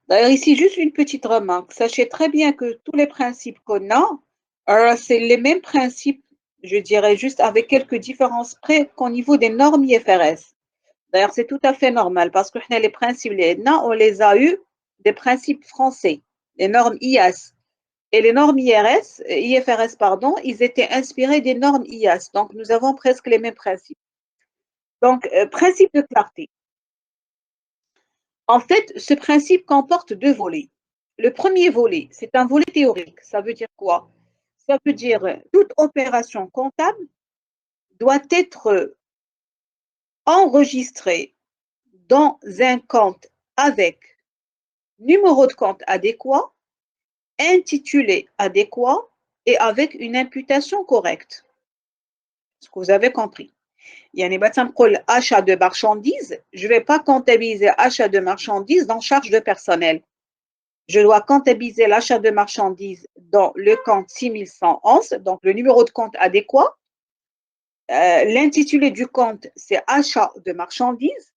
D'ailleurs, ici, juste une petite remarque. Sachez très bien que tous les principes qu'on a, c'est les mêmes principes, je dirais, juste avec quelques différences près qu'au niveau des normes IFRS. D'ailleurs, c'est tout à fait normal parce que les principes, on les a eus des principes français, les normes IAS. Et les normes IFRS, pardon, ils étaient inspirés des normes IAS. Donc, nous avons presque les mêmes principes. Donc, principe de clarté. En fait, ce principe comporte 2 volets. Le premier volet, c'est un volet théorique. Ça veut dire quoi? Ça veut dire toute opération comptable doit être enregistrée dans un compte avec numéro de compte adéquat, intitulé adéquat et avec une imputation correcte. Ce que vous avez compris. يعني مثلا achat de marchandises, je ne vais pas comptabiliser achat de marchandises dans charge de personnel. Je dois comptabiliser l'achat de marchandises dans le compte 6111, donc le numéro de compte adéquat. L'intitulé du compte, c'est achat de marchandises.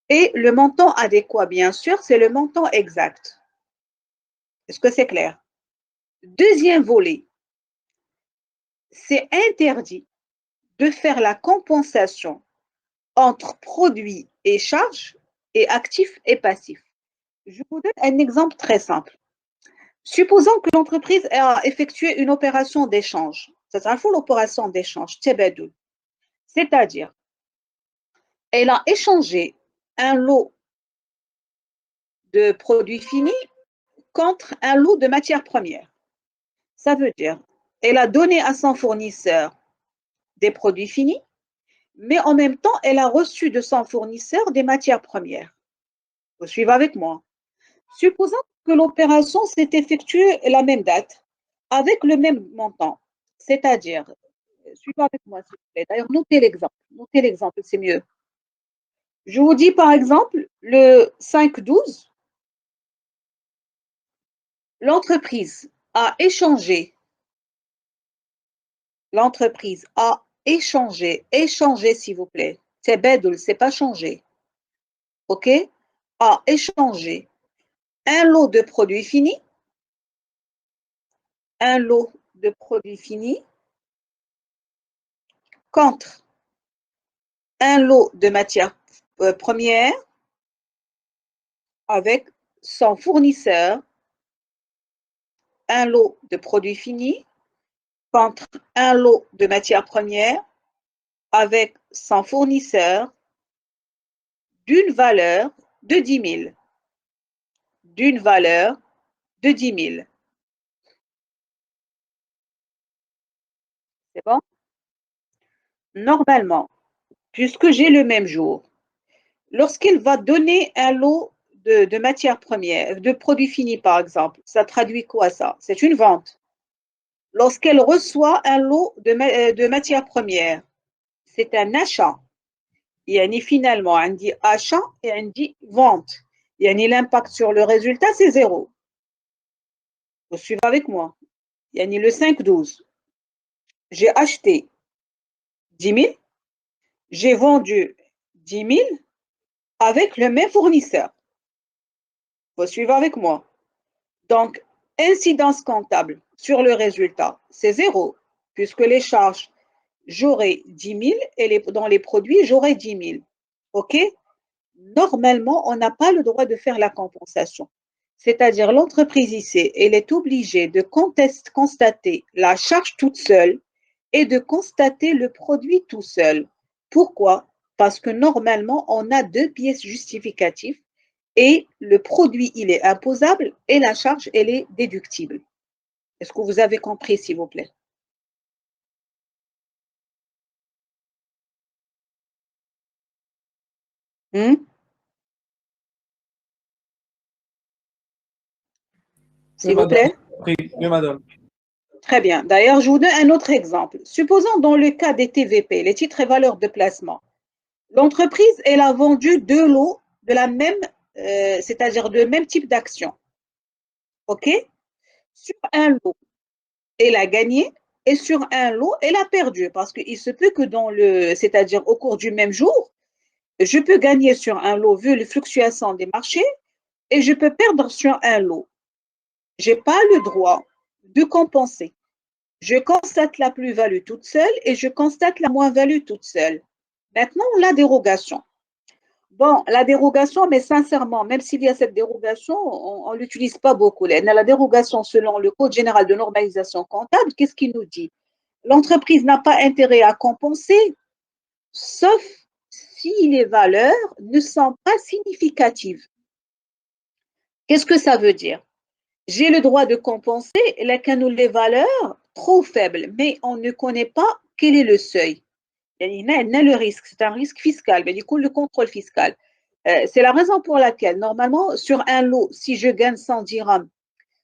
Et le montant adéquat, bien sûr, c'est le montant exact. Est-ce que c'est clair? Deuxième volet, c'est interdit de faire la compensation entre produits et charges et actifs et passifs. Je vous donne un exemple très simple. Supposons que l'entreprise a effectué une opération d'échange. Ça sera l'opération d'échange, تبادل. C'est-à-dire, elle a échangé un lot de produits finis contre un lot de matières premières. Ça veut dire, elle a donné à son fournisseur des produits finis, mais en même temps, elle a reçu de son fournisseur des matières premières. Vous suivez avec moi? Supposons que l'opération s'est effectuée la même date, avec le même montant. C'est-à-dire, suivez avec moi, s'il vous plaît. D'ailleurs, notez l'exemple. Notez l'exemple, c'est mieux. Je vous dis, par exemple, le 5-12, l'entreprise a échangé, échangé, s'il vous plaît. C'est bedul, c'est pas changé. OK? A échangé un lot de produits finis, contre un lot de matières premières avec son fournisseur, un lot de produits finis contre un lot de matières premières avec son fournisseur d'une valeur de 10 000. D'une valeur de 10 000. C'est bon? Normalement, puisque j'ai le même jour, lorsqu'il va donner un lot de matières premières, de produits finis par exemple, ça traduit quoi ça? C'est une vente. Lorsqu'elle reçoit un lot de matières premières, c'est un achat. يعني finalement, on dit achat et on dit vente. يعني l'impact sur le résultat, c'est 0. Vous suivez avec moi? يعني le 5-12, j'ai acheté 10 000, j'ai vendu 10 000 avec le même fournisseur. Vous suivez avec moi? Donc, incidence comptable sur le résultat, c'est 0, puisque les charges, j'aurai 10 000 et dans les produits, j'aurai 10 000. OK? Normalement, on n'a pas le droit de faire la compensation. C'est-à-dire, l'entreprise ici, elle est obligée de constater la charge toute seule et de constater le produit tout seul. Pourquoi? Parce que normalement, on a 2 pièces justificatives et le produit, il est imposable et la charge, elle est déductible. Est-ce que vous avez compris, s'il vous plaît? S'il vous plaît? Oui, madame. Très bien. D'ailleurs, je vous donne un autre exemple. Supposons dans le cas des TVP, les titres et valeurs de placement, l'entreprise, elle a vendu deux lots de la même, c'est-à-dire de même type d'action. OK? Sur un lot, elle a gagné et sur un lot, elle a perdu parce qu'il se peut que c'est-à-dire au cours du même jour, je peux gagner sur un lot vu les fluctuations des marchés et je peux perdre sur un lot. Je n'ai pas le droit de compenser. Je constate la plus-value toute seule et je constate la moins-value toute seule. Maintenant, la dérogation. Bon, la dérogation, mais sincèrement, même s'il y a cette dérogation, on ne l'utilise pas beaucoup. La dérogation, selon le Code général de normalisation comptable, qu'est-ce qu'il nous dit? L'entreprise n'a pas intérêt à compenser, sauf si les valeurs ne sont pas significatives. Qu'est-ce que ça veut dire? J'ai le droit de compenser les valeurs trop faibles, mais on ne connaît pas quel est le seuil. Il y a le risque, c'est un risque fiscal, mais du coup, le contrôle fiscal. C'est la raison pour laquelle, normalement, sur un lot, si je gagne 100 dirhams,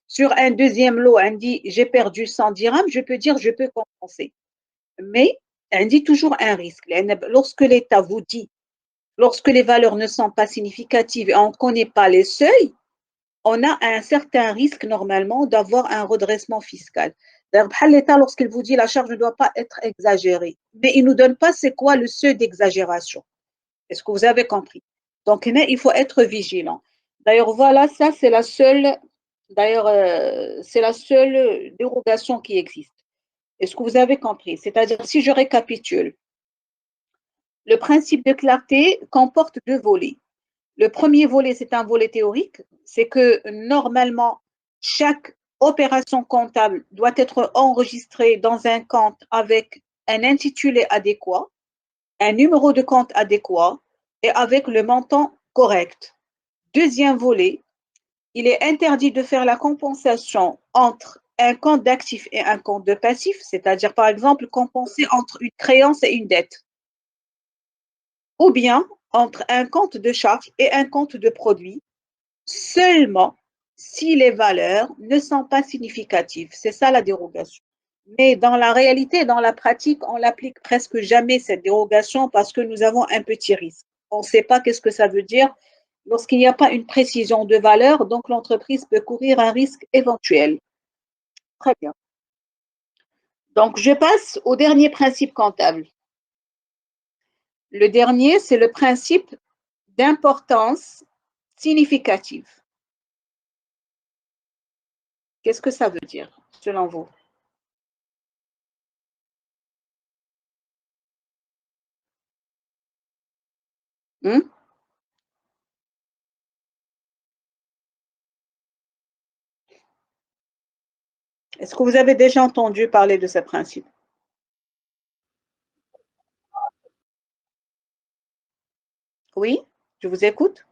sur un deuxième lot, on dit j'ai perdu 100 dirhams, je peux dire je peux compenser. Mais on dit toujours un risque. Lorsque l'État vous dit, lorsque les valeurs ne sont pas significatives et on ne connaît pas les seuils, on a un certain risque normalement d'avoir un redressement fiscal. L'État, lorsqu'il vous dit la charge ne doit pas être exagérée, mais il ne nous donne pas c'est quoi le seuil d'exagération. Est-ce que vous avez compris? Donc, il faut être vigilant. D'ailleurs, voilà, ça, c'est la seule, c'est la seule dérogation qui existe. Est-ce que vous avez compris? C'est-à-dire, si je récapitule, le principe de clarté comporte deux volets. Le premier volet, c'est un volet théorique, c'est que normalement, chaque opération comptable doit être enregistrée dans un compte avec un intitulé adéquat, un numéro de compte adéquat et avec le montant correct. Deuxième volet, il est interdit de faire la compensation entre un compte d'actifs et un compte de passifs, c'est-à-dire par exemple compenser entre une créance et une dette, ou bien entre un compte de charge et un compte de produit, seulement si les valeurs ne sont pas significatives. C'est ça la dérogation. Mais dans la réalité, dans la pratique, on l'applique presque jamais cette dérogation parce que nous avons un petit risque. On ne sait pas qu'est-ce que ça veut dire lorsqu'il n'y a pas une précision de valeur, donc l'entreprise peut courir un risque éventuel. Très bien. Donc, je passe au dernier principe comptable. Le dernier, c'est le principe d'importance significative. Qu'est-ce que ça veut dire, selon vous? Est-ce que vous avez déjà entendu parler de ce principe? Oui, je vous écoute.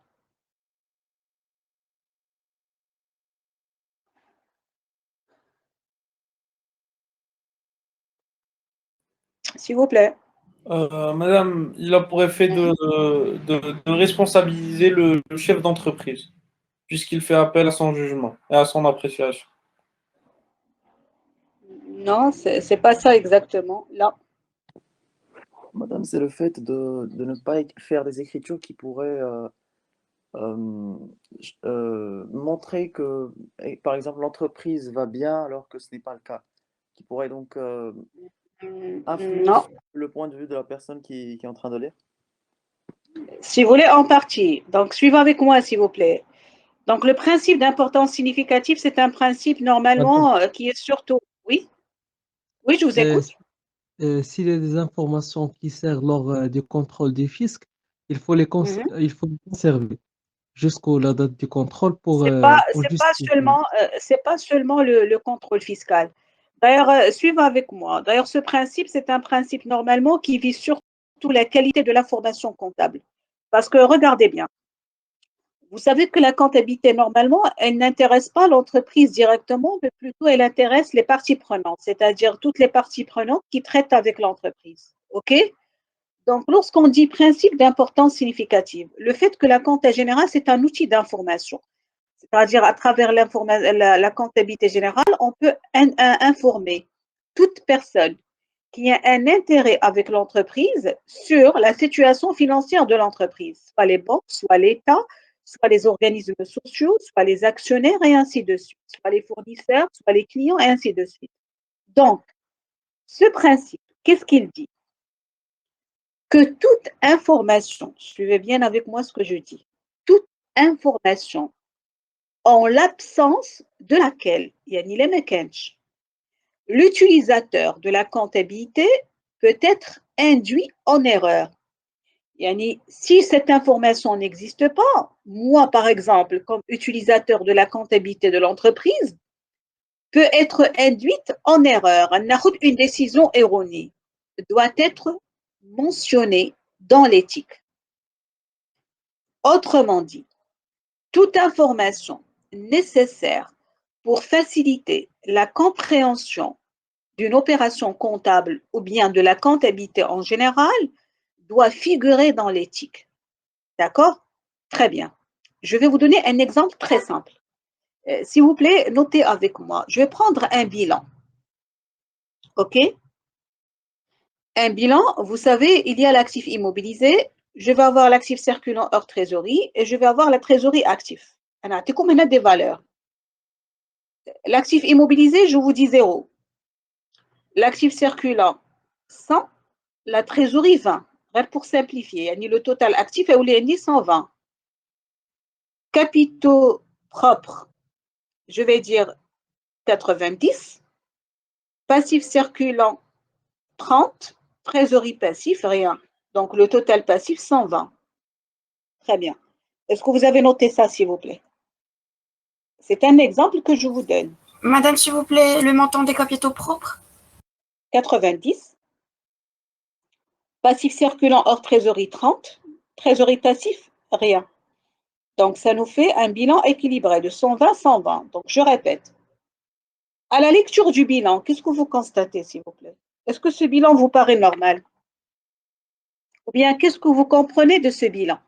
S'il vous plaît. Madame, il a pour effet de responsabiliser le chef d'entreprise, puisqu'il fait appel à son jugement et à son appréciation. Non, c'est pas ça exactement. Là. Madame, c'est le fait de ne pas faire des écritures qui pourraient montrer que, par exemple, l'entreprise va bien alors que ce n'est pas le cas, qui pourrait donc influer Non. sur le point de vue de la personne qui est en train de lire. Si vous voulez, en partie. Donc, suivez avec moi, s'il vous plaît. Donc, le principe d'importance significative, c'est un principe normalement qui est surtout… Oui, oui, je vous écoute. S'il y a des informations qui servent lors du contrôle du fisc, il faut les conserver jusqu'à la date du contrôle pour justifier. C'est pas seulement le contrôle fiscal. D'ailleurs, suivez avec moi. D'ailleurs, ce principe, c'est un principe normalement qui vise surtout la qualité de l'information comptable. Parce que regardez bien, Vous savez que la comptabilité, normalement, elle n'intéresse pas l'entreprise directement, mais plutôt elle intéresse les parties prenantes, c'est-à-dire toutes les parties prenantes qui traitent avec l'entreprise. OK? Donc, lorsqu'on dit principe d'importance significative, le fait que la compta générale, c'est un outil d'information. C'est-à-dire, à travers la comptabilité générale, on peut informer toute personne qui a un intérêt avec l'entreprise sur la situation financière de l'entreprise, soit les banques, soit l'État, soit les organismes sociaux, soit les actionnaires et ainsi de suite, soit les fournisseurs, soit les clients et ainsi de suite. Donc, ce principe, qu'est-ce qu'il dit? Que toute information, suivez bien avec moi ce que je dis, toute information en l'absence de laquelle, yani les mécanches, l'utilisateur de la comptabilité peut être induit en erreur. Yani, si cette information n'existe pas, moi, par exemple, comme utilisateur de la comptabilité de l'entreprise, peut être induite en erreur. Une décision erronée doit être mentionnée dans l'éthique. Autrement dit, toute information nécessaire pour faciliter la compréhension d'une opération comptable ou bien de la comptabilité en général doit figurer dans l'éthique. D'accord? Très bien. Je vais vous donner un exemple très simple. S'il vous plaît, notez avec moi. Je vais prendre un bilan. OK? Un bilan, vous savez, il y a l'actif immobilisé, je vais avoir l'actif circulant hors trésorerie et je vais avoir la trésorerie active. On a des valeurs. L'actif immobilisé, je vous dis 0. L'actif circulant, 100. La trésorerie, 20. Pour simplifier, le total actif est 120. Capitaux propres, je vais dire 90. Passif circulant, 30. Trésorerie passif, rien. Donc, le total passif, 120. Très bien. Est-ce que vous avez noté ça, s'il vous plaît? C'est un exemple que je vous donne. Madame, s'il vous plaît, le montant des capitaux propres? 90. Passif circulant hors trésorerie, 30. Trésorerie passif, rien. Donc, ça nous fait un bilan équilibré de 120, 120. Donc, je répète. À la lecture du bilan, qu'est-ce que vous constatez, s'il vous plaît? Est-ce que ce bilan vous paraît normal? Ou bien, qu'est-ce que vous comprenez de ce bilan?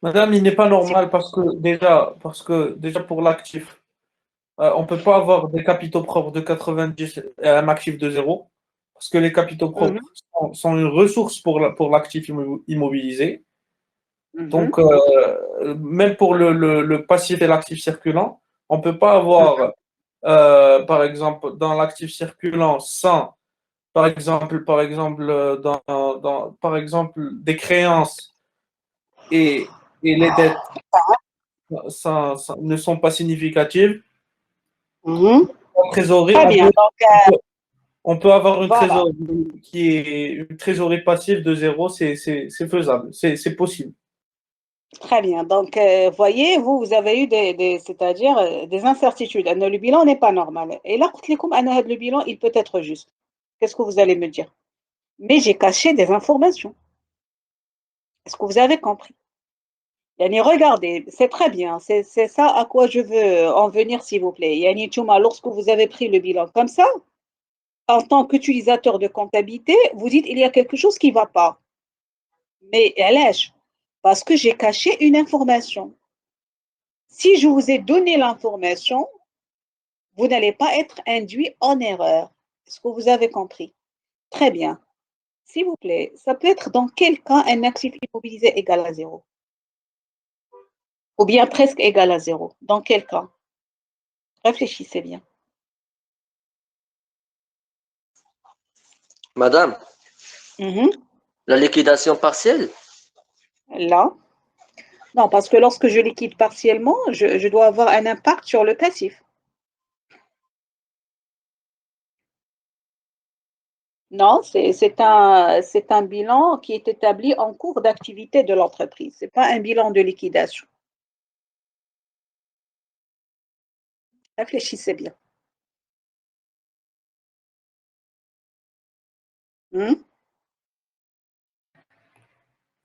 Madame, il n'est pas normal parce que déjà pour l'actif, on ne peut pas avoir des capitaux propres de 90 et un actif de 0, parce que les capitaux propres sont une ressource pour l'actif immobilisé. Donc, même pour le passif et l'actif circulant, on ne peut pas avoir, par exemple, dans l'actif circulant, 100, par exemple, par exemple, des créances et les dettes ne sont pas significatives. En trésorerie, Très bien. on peut avoir une Voilà. trésorerie qui est une trésorerie passive de 0, c'est faisable, c'est possible. Très bien. Donc, voyez, vous avez eu c'est-à-dire des incertitudes. Le bilan n'est pas normal. Et là, le bilan, il peut être juste. Qu'est-ce que vous allez me dire? Mais j'ai caché des informations. Est-ce que vous avez compris? Yani, regardez, c'est très bien. C'est ça à quoi je veux en venir, s'il vous plaît. Yani, Chouma, lorsque vous avez pris le bilan comme ça, en tant qu'utilisateur de comptabilité, vous dites il y a quelque chose qui ne va pas. Mais allège, parce que j'ai caché une information. Si je vous ai donné l'information, vous n'allez pas être induit en erreur. Est-ce que vous avez compris? Très bien. S'il vous plaît, ça peut être dans quel cas un actif immobilisé égal à 0? Ou bien presque égal à 0? Dans quel cas? Réfléchissez bien. Madame, la liquidation partielle? Là. Non, parce que lorsque je liquide partiellement, je dois avoir un impact sur le passif. Non, c'est un bilan qui est établi en cours d'activité de l'entreprise. Ce n'est pas un bilan de liquidation. Réfléchissez bien.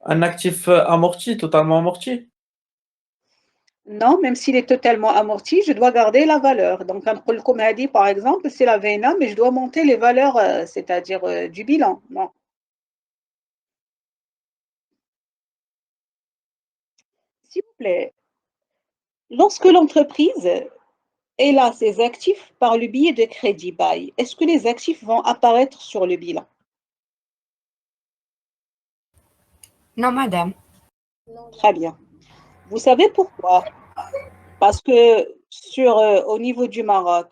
Un actif amorti, totalement amorti. Non, même s'il est totalement amorti, je dois garder la valeur. Donc, un comme a dit, par exemple, c'est la VNA, mais je dois monter les valeurs, c'est-à-dire du bilan. Non. S'il vous plaît, lorsque l'entreprise elle a ses actifs par le biais de crédit bail, est-ce que les actifs vont apparaître sur le bilan? Non, madame. Très bien. Vous savez pourquoi? Parce que au niveau du Maroc,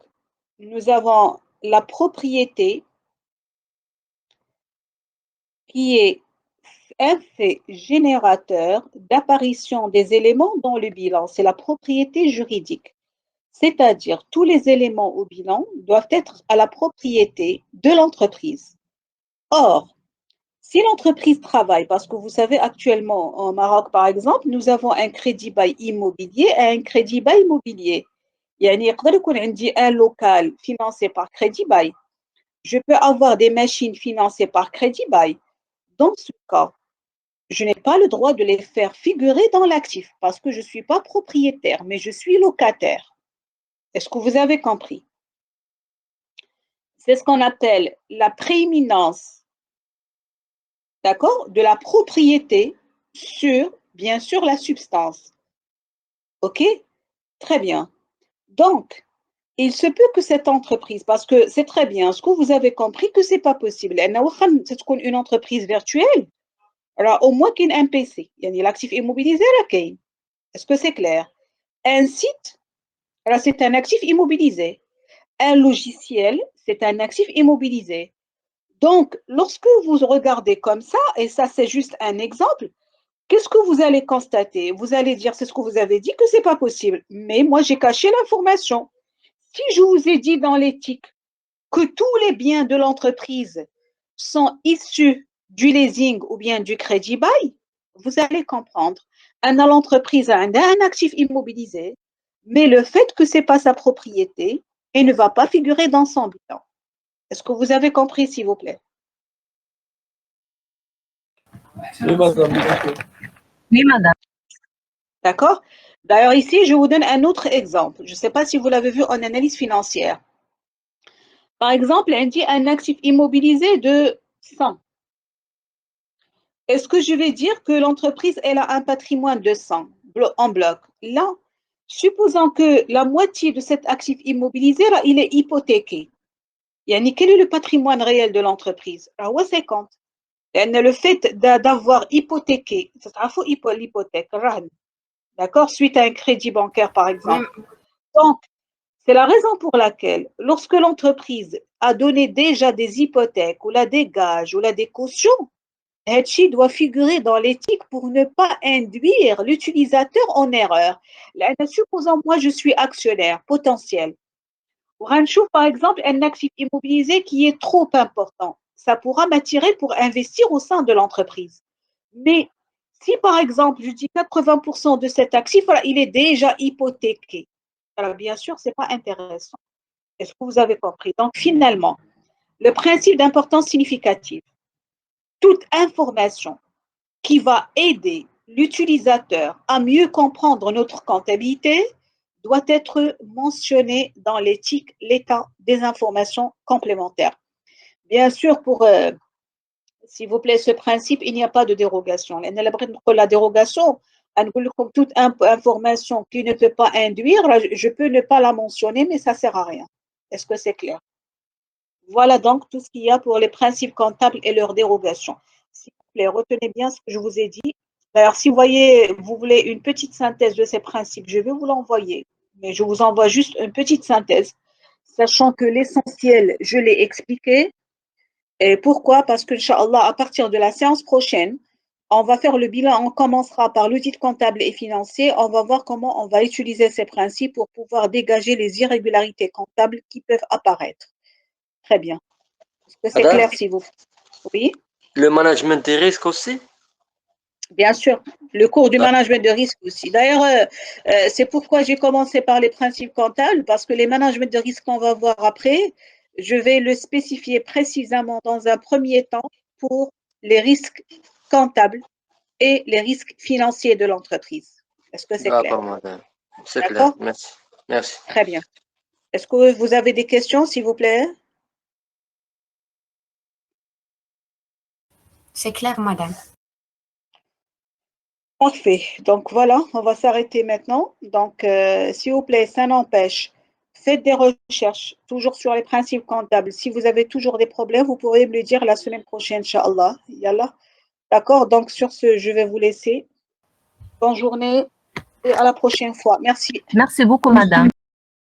nous avons la propriété qui est un fait générateur d'apparition des éléments dans le bilan. C'est la propriété juridique. C'est-à-dire, tous les éléments au bilan doivent être à la propriété de l'entreprise. Or, si l'entreprise travaille, parce que vous savez actuellement au Maroc par exemple, nous avons un crédit bail immobilier et un crédit bail immobilier. يعني يقدر يكون عندي un local financé par crédit bail. Je peux avoir des machines financées par crédit bail. Dans ce cas, je n'ai pas le droit de les faire figurer dans l'actif parce que je ne suis pas propriétaire, mais je suis locataire. Est-ce que vous avez compris? C'est ce qu'on appelle la prééminence, d'accord, de la propriété sur, bien sûr, la substance. OK? Très bien. Donc, il se peut que cette entreprise, parce que c'est très bien, ce que vous avez compris que ce n'est pas possible. C'est une entreprise virtuelle. Alors, au moins qu'il y ait un PC. Il y a l'actif immobilisé, est-ce que c'est clair? Un site, alors c'est un actif immobilisé. Un logiciel, c'est un actif immobilisé. Donc, lorsque vous regardez comme ça, et ça c'est juste un exemple, qu'est-ce que vous allez constater? Vous allez dire, c'est ce que vous avez dit, que ce n'est pas possible. Mais moi, j'ai caché l'information. Si je vous ai dit dans l'éthique que tous les biens de l'entreprise sont issus du leasing ou bien du crédit bail, vous allez comprendre. L'entreprise a un actif immobilisé, mais le fait que ce n'est pas sa propriété, et ne va pas figurer dans son bilan. Est-ce que vous avez compris, s'il vous plaît? Oui, madame. Oui, madame. D'accord? D'ailleurs, ici, je vous donne un autre exemple. Je ne sais pas si vous l'avez vu en analyse financière. Par exemple, on dit un actif immobilisé de 100. Est-ce que je vais dire que l'entreprise elle a un patrimoine de 100 en bloc? Là, supposons que la moitié de cet actif immobilisé, là, il est hypothéqué. Yani, quel est le patrimoine réel de l'entreprise? Alors, 50. Le fait d'avoir hypothéqué, ça sera faux l'hypothèque, d'accord, suite à un crédit bancaire, par exemple. Donc, c'est la raison pour laquelle, lorsque l'entreprise a donné déjà des hypothèques, ou des gages, ou des cautions, Hedchi doit figurer dans l'éthique pour ne pas induire l'utilisateur en erreur. Là, supposons, moi, je suis actionnaire potentiel. Par exemple, un actif immobilisé qui est trop important. Ça pourra m'attirer pour investir au sein de l'entreprise. Mais si, par exemple, je dis 80% de cet actif, voilà, il est déjà hypothéqué. Alors, bien sûr, ce n'est pas intéressant. Est-ce que vous avez compris? Donc, finalement, le principe d'importance significative, toute information qui va aider l'utilisateur à mieux comprendre notre comptabilité doit être mentionnée dans l'éthique, l'état des informations complémentaires. Bien sûr, pour, s'il vous plaît, ce principe, il n'y a pas de dérogation. La dérogation, comme toute information qui ne peut pas induire, je peux ne pas la mentionner, mais ça ne sert à rien. Est-ce que c'est clair? Voilà donc tout ce qu'il y a pour les principes comptables et leurs dérogations. S'il vous plaît, retenez bien ce que je vous ai dit. D'ailleurs, si vous voulez une petite synthèse de ces principes, je vais vous l'envoyer. Mais je vous envoie juste une petite synthèse, sachant que l'essentiel, je l'ai expliqué. Et pourquoi? Parce que, Inch'Allah, à partir de la séance prochaine, on va faire le bilan, on commencera par l'audit comptable et financier, on va voir comment on va utiliser ces principes pour pouvoir dégager les irrégularités comptables qui peuvent apparaître. Très bien. Est-ce que c'est clair, si vous... Oui? Le management des risques aussi? Bien sûr, le cours du management de risque aussi. D'ailleurs, c'est pourquoi j'ai commencé par les principes comptables, parce que les managements de risque qu'on va voir après, je vais le spécifier précisément dans un premier temps pour les risques comptables et les risques financiers de l'entreprise. Est-ce que c'est clair? D'accord, madame. C'est clair. Merci. Merci. Très bien. Est-ce que vous avez des questions, s'il vous plaît? C'est clair, madame. Parfait. Donc voilà, on va s'arrêter maintenant. Donc, s'il vous plaît, ça n'empêche, faites des recherches, toujours sur les principes comptables. Si vous avez toujours des problèmes, vous pourrez me le dire la semaine prochaine, Inch'Allah. Yallah. D'accord? Donc, sur ce, je vais vous laisser. Bonne journée et à la prochaine fois. Merci. Merci beaucoup, madame.